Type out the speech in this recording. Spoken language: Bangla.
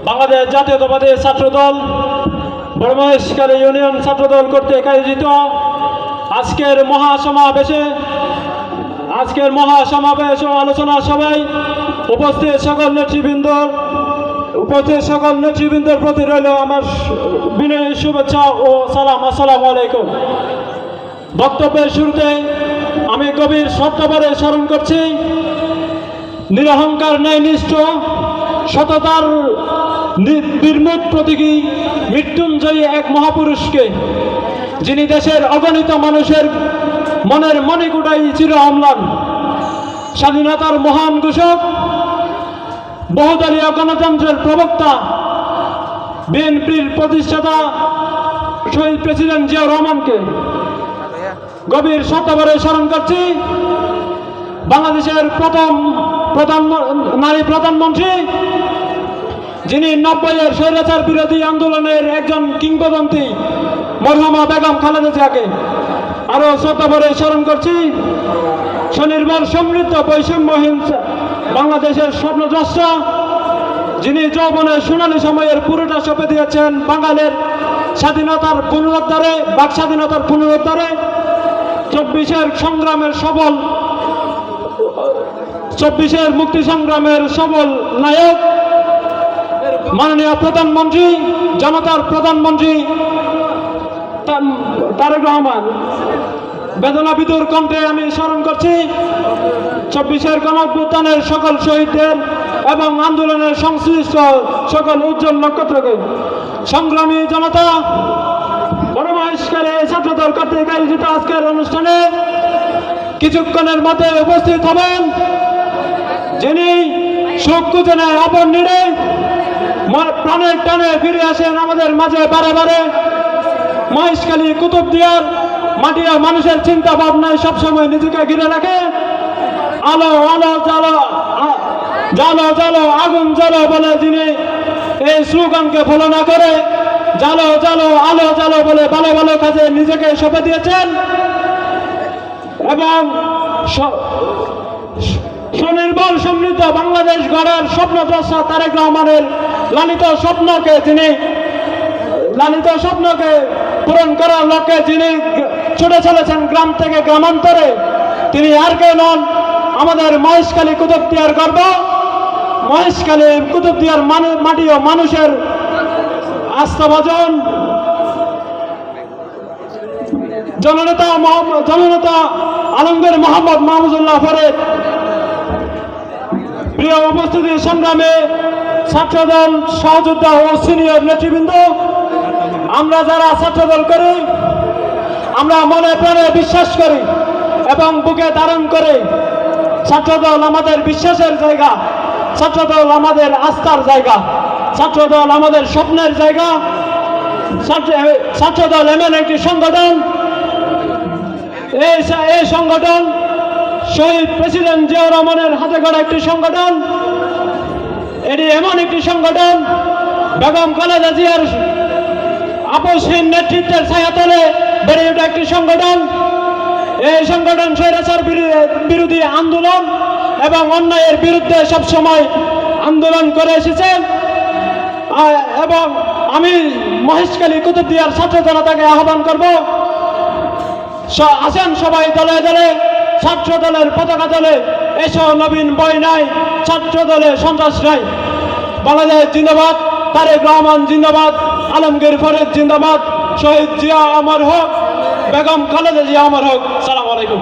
বাংলাদেশ জাতীয়তাবাদী ছাত্রদল বড়মহেশখালী ইউনিয়ন ছাত্রদল কর্তৃক আয়োজিত আজকের মহাসমাবেশ ও আলোচনা সভায় উপস্থিত সকল নেতৃবৃন্দর প্রতি রইল আমার বিনয়ী শুভেচ্ছা ও সালাম। আসসালামু আলাইকুম। বক্তব্যের শুরুতে আমি গভীর শ্রদ্ধাভরে স্মরণ করছি নিরহংকার ন্যায়নিষ্ঠ সততার নির্মূল প্রতীকী মৃত্যুঞ্জয়ী এক মহাপুরুষকে, যিনি দেশের অগণিত মানুষের মনের মণিকূটাই চির অম্লান, স্বাধীনতার মহান ঘোষক, বহুদলীয় গণতন্ত্রের প্রবক্তা, বিএনপির প্রতিষ্ঠাতা শহীদ প্রেসিডেন্ট জিয়াউর রহমানকে গভীর শ্রদ্ধাভরে স্মরণ করছি। বাংলাদেশের প্রথম নারী প্রধানমন্ত্রী, যিনি 90-এর স্বৈরাচার বিরোধী আন্দোলনের একজন কিংবদন্তি মরহুমা বেগম খালেদা জিয়াকে আরো শ্রদ্ধাভরে স্মরণ করছি। স্বনির্ভর সমৃদ্ধ বৈষম্যহীন বাংলাদেশের স্বপ্নদ্রষ্টা, যিনি যৌবনের সোনালী সময়ের পুরোটা সঁপে দিয়েছেন বাঙালির স্বাধীনতার পুনরুদ্ধারে, বাক স্বাধীনতার পুনরুদ্ধারে, 24-এর মুক্তি সংগ্রামের সবল নায়ক মাননীয় প্রধানমন্ত্রী, জনতার প্রধানমন্ত্রী তারেক রহমান। বেদনা বিদুর কণ্ঠে আমি স্মরণ করছি 24-এর গণঅভ্যুত্থানের সকল শহীদদের এবং আন্দোলনের সংশ্লিষ্ট সকল উজ্জ্বল নক্ষত্রকে। সংগ্রামী জনতা, বড়মহেশখালী ছাত্রদল কর্তৃক আয়োজিত আজকের অনুষ্ঠানে কিছুক্ষণের মধ্যে উপস্থিত হবেন যিনি সুখ খুঁজে নেয় অপর নিড়ে, প্রাণের টানে ফিরে আসেন আমাদের মাঝে বারে বারে। মহেশখালী কুতুবদিয়ার মাটি ও মানুষের চিন্তা ভাবনায় সবসময় নিজেকে ঘিরে রাখে। আলো আলো জ্বালো, জ্বালো জ্বালো আগুন জ্বালো বলে যিনি এই স্লোগানকে ফলো না করে জ্বালো জ্বালো আলো জ্বালো বলে ভালো ভালো কাজে নিজেকে সঁপে দিয়েছেন এবং স্বনির্ভর সমৃদ্ধ বাংলাদেশ গড়ার স্বপ্নদ্রষ্টা তারেক রহমানের লালিত স্বপ্নকে পূরণ করার লক্ষ্যে যিনি ছুটে চলেছেন গ্রাম থেকে গ্রামান্তরে, তিনি আর কেউ নন, আমাদের মহেশখালী কুতুবদিয়ার গর্ব, মহেশখালী কুতুবদিয়ার মাটি ও মানুষের আস্থাভাজন জননেতা আলমগীর মোহাম্মদ মাহমুদুল্লাহ ফরিদ। প্রিয় উপস্থিতি, সংগ্রামে ছাত্রদল সহযোদ্ধা ও সিনিয়র নেতৃবৃন্দ, আমরা যারা ছাত্রদল করি, আমরা মনে প্রাণে বিশ্বাস করি এবং বুকে ধারণ করে ছাত্রদল আমাদের বিশ্বাসের জায়গা, ছাত্রদল আমাদের আস্থার জায়গা, ছাত্রদল আমাদের স্বপ্নের জায়গা। ছাত্রদল এমন একটি সংগঠন, এই সংগঠন শহীদ প্রেসিডেন্ট জিয়াউর রহমানের হাতে গড়া একটি সংগঠন। এটি এমন একটি সংগঠন বেগম খালেদা জিয়ার আপসহীন নেতৃত্বের ছায়াতলে বেড়ে ওঠা একটি সংগঠন। এই সংগঠন স্বৈরাচার বিরোধী আন্দোলন এবং অন্যায়ের বিরুদ্ধে সবসময় আন্দোলন করে এসেছেন এবং আমি মহেশখালী কুতুবদিয়ার ছাত্র জনতাকে আহ্বান করব, আসেন সবাই দলে দলে, ছাত্র দলের পতাকা দলে এসো, নবীন বই নাই, ছাত্র দলে সন্ত্রাস নাই। বাংলাদেশ জিন্দাবাদ, তারেক রহমান জিন্দাবাদ, আলমগীর ফরিদ জিন্দাবাদ, শহীদ জিয়া অমর হোক, বেগম খালেদা জিয়া অমর হোক। সালাম আলাইকুম।